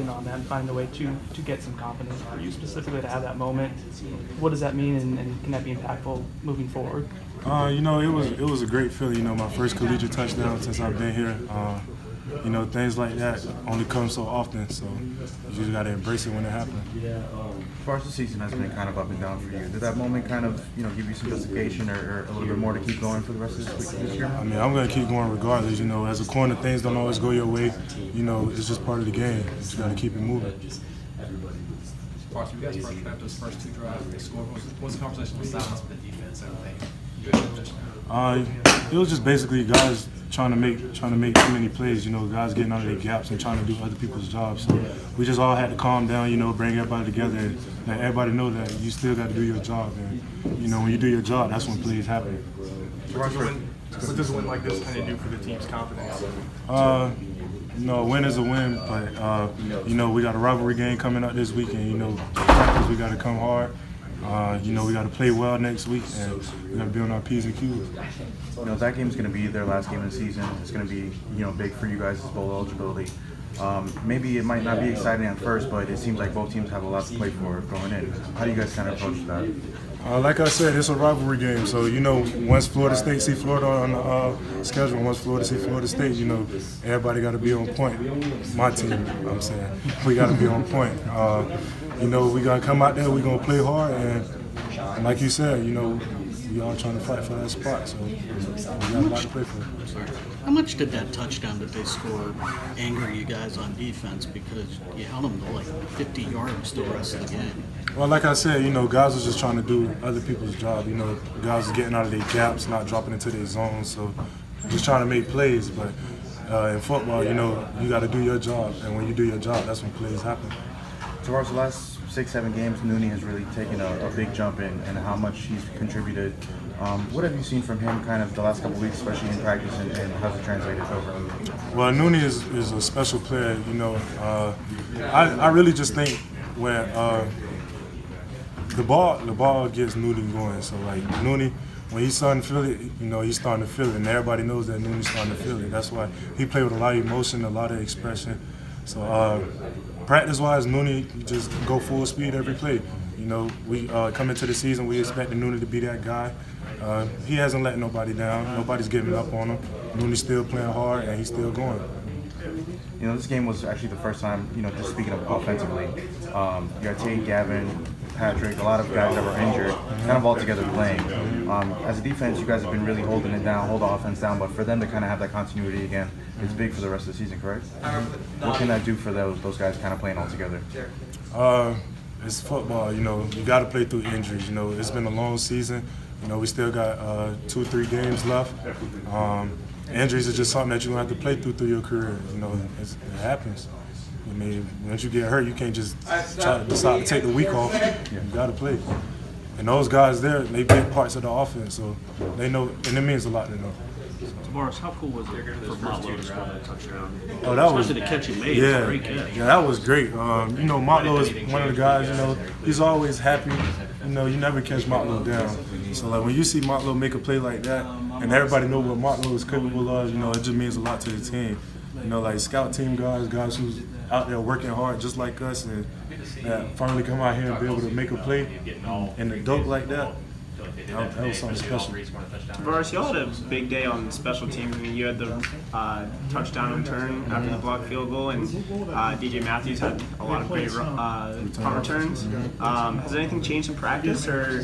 building on that and finding a way to get some confidence for you specifically to have that moment. What does that mean, and can that be impactful moving forward? It was a great feeling. My first collegiate touchdown since I've been here. Things like that only come so often, so you just got to embrace it when it happens. As far as the season has been kind of up and down for you, did that moment kind of give you some justification or a little bit more to keep going for the rest of this year? I mean, I'm going to keep going regardless. As a corner, things don't always go your way. It's just part of the game. You just got to keep it moving. Parts, you guys first after those first 2 drives, they scored. What's the conversation with silence with the defense and everything? It was just basically guys trying to make too many plays. Guys getting out of their gaps and trying to do other people's jobs. So we just all had to calm down. Bring everybody together and let everybody know that you still got to do your job. And when you do your job, that's when plays happen. What does a win like this kind of do for the team's confidence? A win is a win, but we got a rivalry game coming up this weekend. We got to come hard. We got to play well next week, and we got to be on our P's and Q's. That game's going to be their last game of the season. It's going to be big for you guys' bowl eligibility. Maybe it might not be exciting at first, but it seems like both teams have a lot to play for going in. How do you guys kind of approach that? Like I said, it's a rivalry game. So, once Florida State see Florida on the schedule, once Florida see Florida State, everybody got to be on point. My team, I'm saying. We got to be on point. We got to come out there, we're going to play hard. And like you said, we all trying to fight for that spot. So, we got a lot to play for. How much did that touchdown that they scored anger you guys on defense, because you held them to like 50 yards the rest of the game? Well, like I said, guys was just trying to do other people's job. Guys was getting out of their gaps, not dropping into their zones, so just trying to make plays. But in football, you got to do your job, and when you do your job, that's when plays happen. Towards the last 6-7 games, Nooney has really taken a big jump in how much he's contributed. What have you seen from him kind of the last couple of weeks, especially in practice, and how's it translated over? Well, Nooney is a special player. I really just think when the ball gets Nooney going. So like Nooney, when he's starting to feel it, he's starting to feel it, and everybody knows that Nooney's starting to feel it. That's why he played with a lot of emotion, a lot of expression. So practice-wise, Nooney just go full speed every play. We come into the season, we expected Nooney to be that guy. He hasn't let nobody down. Nobody's giving up on him. Nooney's still playing hard, and he's still going. This game was actually the first time, just speaking of offensively, you got Tate, Gavin, Patrick, a lot of guys that were injured, kind of all together playing. As a defense, you guys have been really holding it down, hold the offense down, but for them to kind of have that continuity again, it's big for the rest of the season, correct? What can that do for those guys kind of playing all together? It's football, you got to play through injuries. It's been a long season. We still got 2-3 games left. Injuries are just something that you're going to have to play through your career. It happens. I mean, once you get hurt, you can't just try to decide to take the week off. You got to play. And those guys there, they big parts of the offense, so they know, and it means a lot to them. Tavarus, how cool was it for Motlow to score that touchdown? Oh, that was especially the catch he made. Yeah, was a great catch. Yeah, that was great. Motlow is one of the guys. He's always happy. You never catch Motlow down. So like when you see Motlow make a play like that, and everybody know what Motlow is capable of, it just means a lot to the team. Like scout team guys who's out there working hard just like us, and that finally come out here and be able to make a play and a dunk like that. That was something special. Tavarus, you all had a big day on special teams. I mean, you had the touchdown return after the blocked field goal, and DJ Matthews had a lot of great punt returns. Has anything changed in practice, or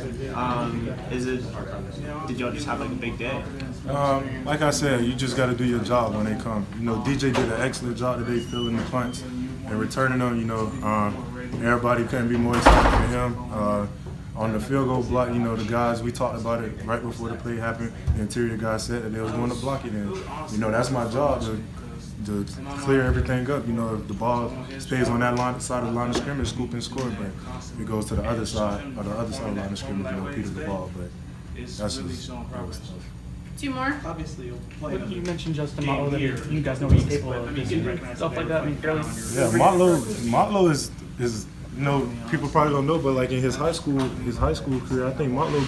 did y'all just have like a big day? Like I said, you just got to do your job when they come. DJ did an excellent job today filling the punts and returning them. Everybody couldn't be more excited for him. On the field goal block, the guys, we talked about it right before the play happened. The interior guys said that they was going to block it, and that's my job to clear everything up. If the ball stays on that side of the line of scrimmage, scoop and score, but if it goes to the other side of the line of scrimmage, Peter the ball. But that's just stuff. 2 more. Obviously, you mentioned Justin Motlow, that you guys know what he's capable of. Stuff like that. I mean, fairly. Yeah, Motlow is. People probably don't know, but like in his high school career, I think Motlow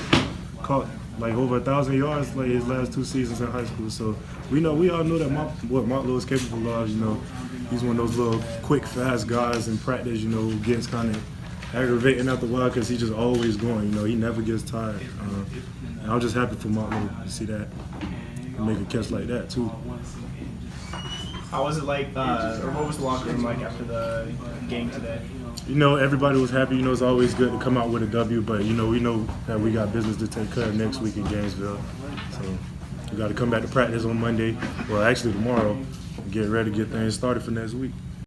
caught like over 1,000 yards like his last 2 seasons in high school. So we all know that what Martlow is capable of. You know, he's one of those little quick, fast guys in practice. You know, who gets kind of aggravating after a while because he's just always going. You know, he never gets tired. And I'm just happy for Martlow to see that and make a catch like that too. How was it like, or what was the locker room like after the game today? You know, everybody was happy. You know, it's always good to come out with a W, but, you know, we know that we got business to take care of next week in Gainesville. So we got to come back to practice on Monday, well, actually tomorrow, and get ready to get things started for next week.